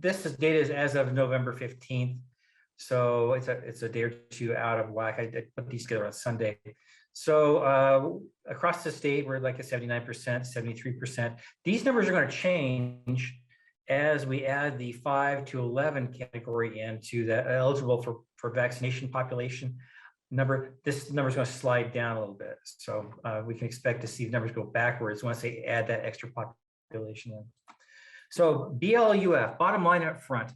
data is as of November 15th. So it's a day or two out of whack. I put these together on Sunday. So across the state, we're like a 79%, 73%. These numbers are going to change as we add the 5 to 11 category into the eligible for vaccination population number. This number is going to slide down a little bit. So we can expect to see the numbers go backwards once they add that extra population in. So BLUF, bottom line up front,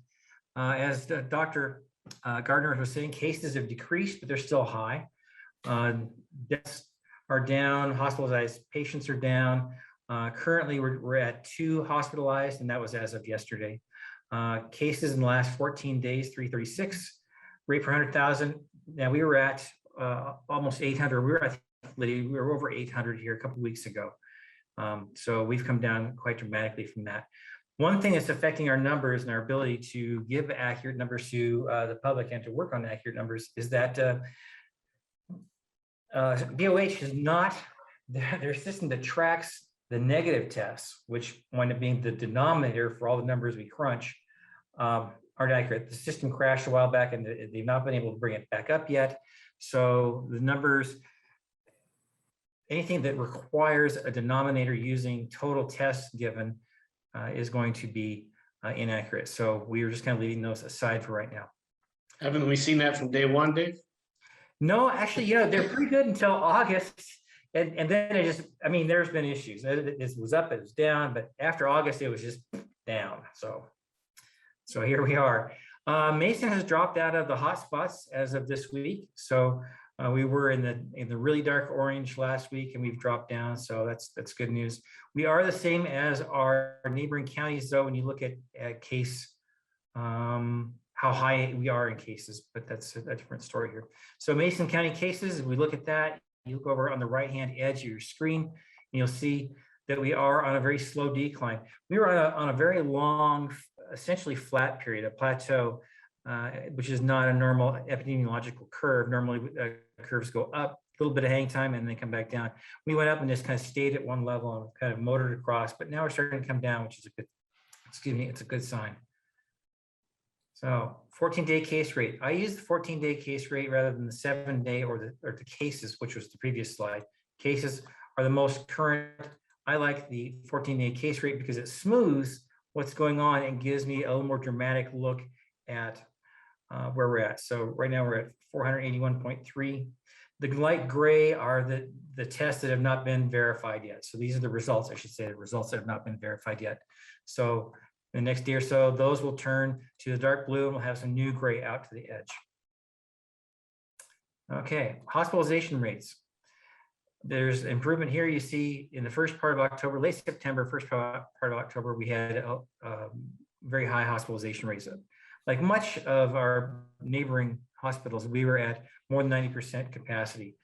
as Dr. Gardner was saying, cases have decreased, but they're still high. Deaths are down, hospitalized patients are down. Currently, we're at 2 hospitalized, and that was as of yesterday. Cases in the last 14 days, 336. Rate per 100,000. Now we were at almost 800. We were over 800 here a couple of weeks ago. So we've come down quite dramatically from that. One thing that's affecting our numbers and our ability to give accurate numbers to the public and to work on accurate numbers is that BOH is not their system that tracks the negative tests, which wind up being the denominator for all the numbers we crunch, aren't accurate. The system crashed a while back and they've not been able to bring it back up yet. So the numbers, anything that requires a denominator using total tests given is going to be inaccurate. So we are just kind of leaving those aside for right now. Haven't we seen that from day one, Dave? No, actually, they're pretty good until August. And then it just, I mean, there's been issues. It was up, it was down, but after August, it was just down. So here we are. Mason has dropped out of the hot spots as of this week. So we were in the really dark orange last week, and we've dropped down. So that's good news. We are the same as our neighboring counties, though, when you look at case, how high we are in cases, but that's a different story here. So Mason County cases, if we look at that, you look over on the right-hand edge of your screen, and you'll see that we are on a very slow decline. We were on a very long, essentially flat period, a plateau, which is not a normal epidemiological curve. Normally curves go up, a little bit of hang time, and then come back down. We went up and just kind of stayed at one level and kind of motored across, but now we're starting to come down, which is a good, it's a good sign. So 14-day case rate. I use the 14-day case rate rather than the 7-day or the cases, which was the previous slide. Cases are the most current. I like the 14-day case rate because it smooths what's going on and gives me a little more dramatic look at where we're at. So right now we're at 481.3. The light gray are the tests that have not been verified yet. So these are the results, I should say, the results that have not been verified yet. So the next day or so, those will turn to the dark blue and we'll have some new gray out to the edge. Okay, hospitalization rates. There's improvement here. You see in the first part of October, late September, first part of October, we had very high hospitalization rates. Like much of our neighboring hospitals, we were at more than 90% capacity.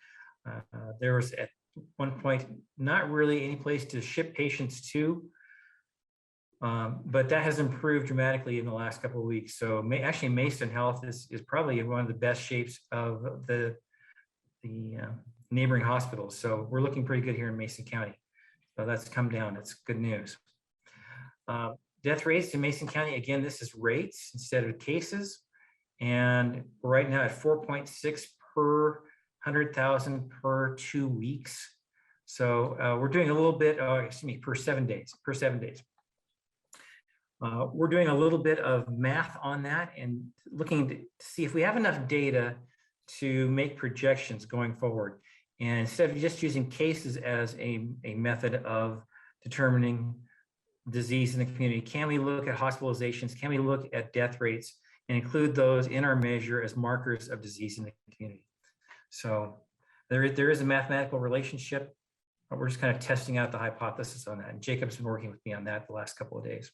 There was at one point not really any place to ship patients to, but that has improved dramatically in the last couple of weeks. So actually Mason Health is probably one of the best shapes of the neighboring hospitals. So we're looking pretty good here in Mason County. So that's come down, that's good news. Death rates in Mason County, again, this is rates instead of cases. And we're right now at 4.6 per 100,000 per 2 weeks. So we're doing a little bit, per 7 days, we're doing a little bit of math on that and looking to see if we have enough data to make projections going forward. And instead of just using cases as a method of determining disease in the community, can we look at hospitalizations? Can we look at death rates and include those in our measure as markers of disease in the community? So there is a mathematical relationship, but we're just kind of testing out the hypothesis on that. And Jacob's been working with me on that the last couple of days.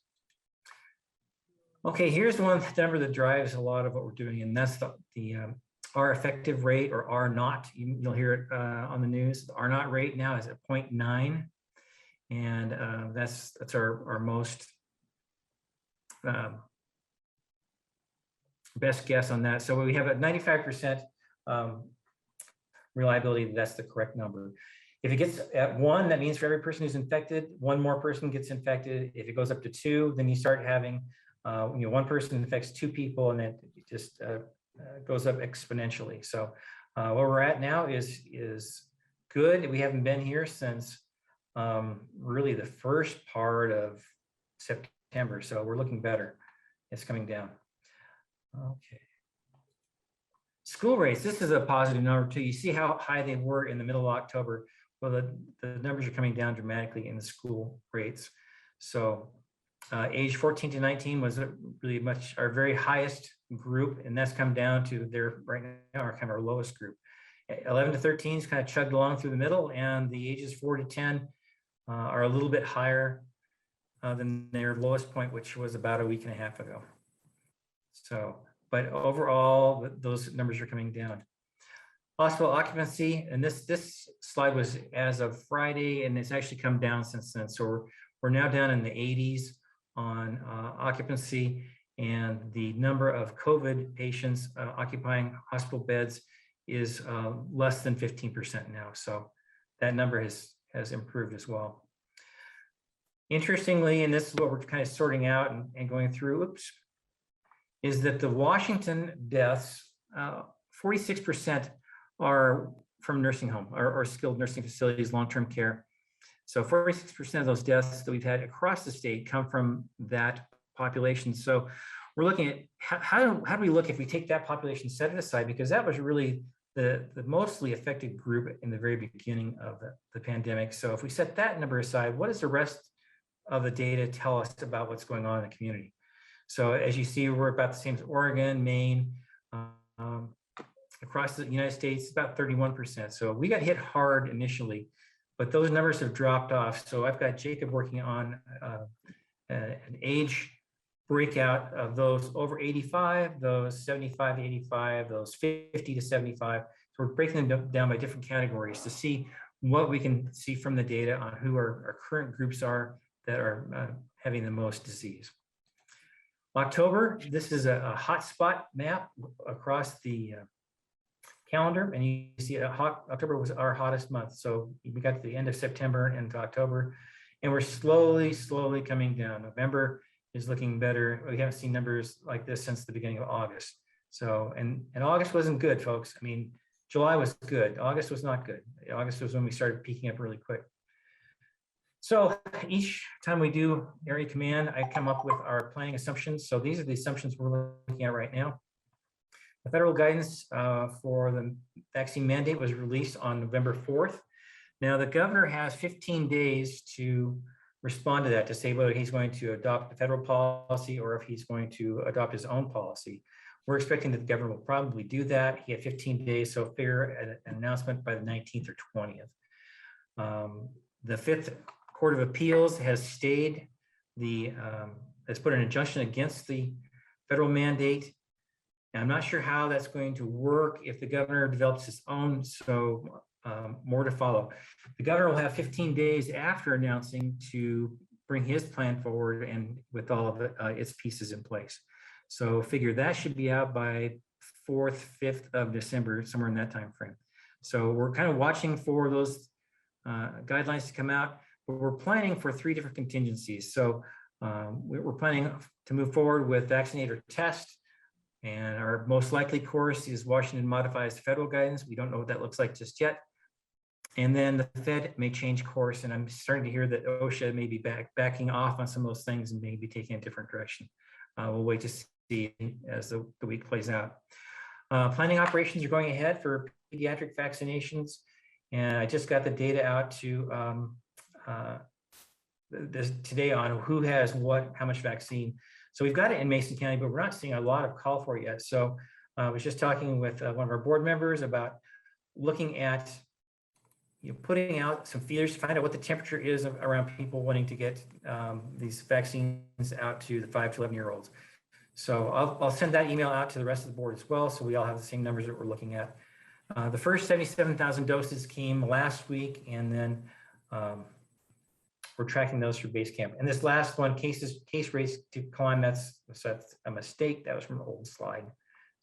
Okay, here's the one number that drives a lot of what we're doing, and that's the R effective rate, or R naught. You'll hear it on the news. The R naught rate now is at 0.9, and that's our most best guess on that. So we have a 95% reliability that's the correct number. If it gets at 1, that means for every person who's infected, 1 more person gets infected. If it goes up to 2, then you start having one person affects two people, and then it just goes up exponentially. So where we're at now is good. We haven't been here since really the first part of September, so we're looking better. It's coming down. Okay. School rates, this is a positive number too. You see how high they were in the middle of October. Well, the numbers are coming down dramatically in the school rates. So age 14 to 19 was really much our very highest group, and that's come down to their right now our kind of our lowest group. 11 to 13 is kind of chugged along through the middle, and the ages 4 to 10 are a little bit higher than their lowest point, which was about a week and a half ago. So, but overall, those numbers are coming down. Hospital occupancy, and this slide was as of Friday, and it's actually come down since then. So we're now down in the 80s on occupancy, and the number of COVID patients occupying hospital beds is less than 15% now. So that number has improved as well. Interestingly, and this is what we're kind of sorting out and going through, is that the Washington deaths, 46% are from nursing home or skilled nursing facilities, long-term care. So 46% of those deaths that we've had across the state come from that population. So we're looking at how do we look if we take that population, set it aside, because that was really the mostly affected group in the very beginning of the pandemic. So if we set that number aside, what does the rest of the data tell us about what's going on in the community? So as you see, we're about the same as Oregon, Maine, across the United States, about 31%. So we got hit hard initially, but those numbers have dropped off. So I've got Jacob working on an age breakout of those over 85, those 75 to 85, those 50 to 75. So we're breaking them down by different categories to see what we can see from the data on who our current groups are that are having the most disease. October, this is a hotspot map across the calendar, and you see October was our hottest month. So we got to the end of September into October, and we're slowly coming down. November is looking better. We haven't seen numbers like this since the beginning of August. So, and August wasn't good, folks. I mean, July was good. August was not good. August was when we started peaking up really quick. So each time we do area command, I come up with our planning assumptions. So these are the assumptions we're looking at right now. The federal guidance for the vaccine mandate was released on November 4th. Now the governor has 15 days to respond to that, to say whether he's going to adopt the federal policy or if he's going to adopt his own policy. We're expecting that the governor will probably do that. He had 15 days, so figure an announcement by the 19th or 20th. The Fifth Court of Appeals has stayed has put an injunction against the federal mandate. And I'm not sure how that's going to work if the governor develops his own, so more to follow. The governor will have 15 days after announcing to bring his plan forward and with all of its pieces in place. So figure that should be out by 4th, 5th of December, somewhere in that time frame. So we're kind of watching for those guidelines to come out, but we're planning for 3 different contingencies. So we're planning to move forward with vaccinate or test. And our most likely course is Washington modifies the federal guidance. We don't know what that looks like just yet. And then the Fed may change course. And I'm starting to hear that OSHA may be backing off on some of those things and maybe taking a different direction. We'll wait to see as the week plays out. Planning operations are going ahead for pediatric vaccinations. And I just got the data out to today on who has what, how much vaccine. So we've got it in Mason County, but we're not seeing a lot of call for it yet. So I was just talking with one of our board members about looking at putting out some feelers to find out what the temperature is around people wanting to get these vaccines out to the 5 to 11-year-olds. So I'll send that email out to the rest of the board as well, so we all have the same numbers that we're looking at. The first 77,000 doses came last week, and then we're tracking those through base camp. And this last one, case rates to climb, that's a mistake. That was from an old slide.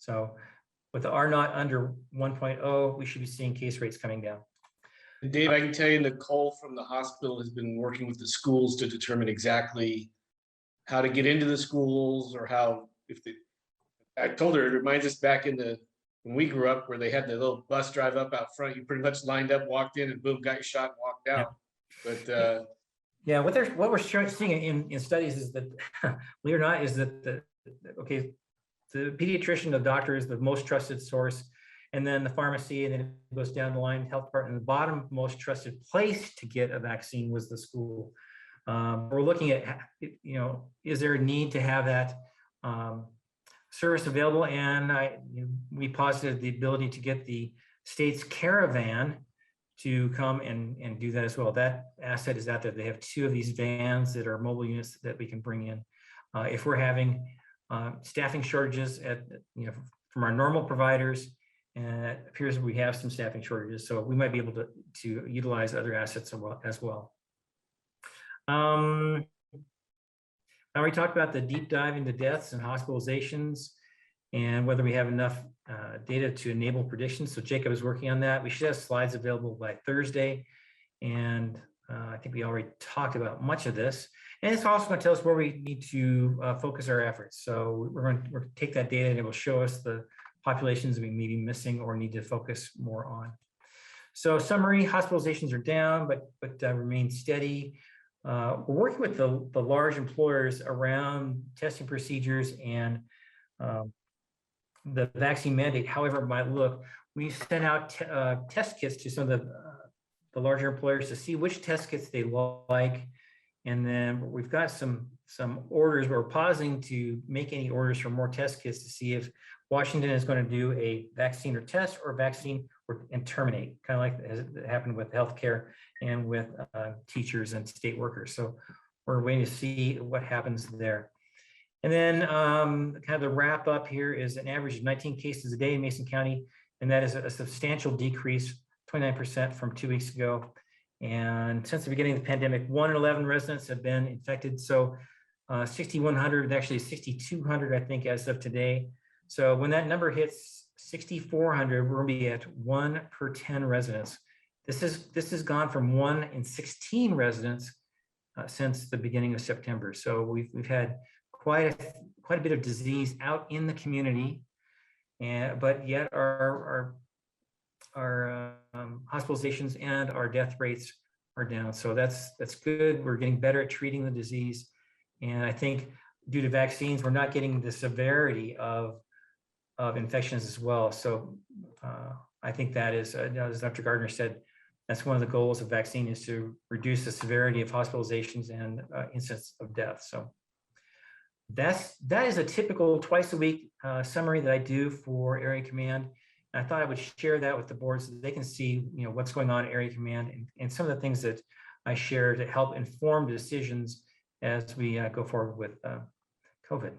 So with the R naught under 1.0, we should be seeing case rates coming down. Dave, I can tell you Nicole from the hospital has been working with the schools to determine exactly how to get into the schools or how, I told her, it reminds us back when we grew up where they had the little bus drive up out front, you pretty much lined up, walked in and boom, got your shot and walked out. But yeah, what we're seeing in studies is that, believe it or not, is that the pediatrician, the doctor is the most trusted source, and then the pharmacy, and then it goes down the line, health department. The bottom most trusted place to get a vaccine was the school. We're looking at, is there a need to have that service available? And we posited the ability to get the state's caravan to come and do that as well. That asset is out there. They have 2 of these vans that are mobile units that we can bring in. If we're having staffing shortages from our normal providers, and it appears we have some staffing shortages, so we might be able to utilize other assets as well. Now we talked about the deep dive into deaths and hospitalizations and whether we have enough data to enable predictions. So Jacob is working on that. We should have slides available by Thursday. And I think we already talked about much of this. And it's also going to tell us where we need to focus our efforts. So we're going to take that data and it will show us the populations we may be missing or need to focus more on. So summary, hospitalizations are down, but remain steady. We're working with the large employers around testing procedures and the vaccine mandate, however it might look. We sent out test kits to some of the larger employers to see which test kits they like. And then we've got some orders. We're pausing to make any orders for more test kits to see if Washington is going to do a vaccine or test or vaccine and terminate, kind of like as it happened with healthcare and with teachers and state workers. So we're waiting to see what happens there. And then kind of the wrap up here is an average of 19 cases a day in Mason County, and that is a substantial decrease, 29% from 2 weeks ago. And since the beginning of the pandemic, 1 in 11 residents have been infected. So 6,100, actually 6,200, I think, as of today. So when that number hits 6,400, we're going to be at 1 per 10 residents. This has gone from 1 in 16 residents since the beginning of September. So we've had quite a bit of disease out in the community, but yet our hospitalizations and our death rates are down. So that's good. We're getting better at treating the disease, and I think due to vaccines, we're not getting the severity of infections as well. So I think that is, as Dr. Gardner said, that's one of the goals of vaccine, is to reduce the severity of hospitalizations and incidence of death. So that is a typical twice a week summary that I do for Area Command. And I thought I would share that with the board so that they can see, what's going on at Area Command and some of the things that I share to help inform decisions as we go forward with COVID.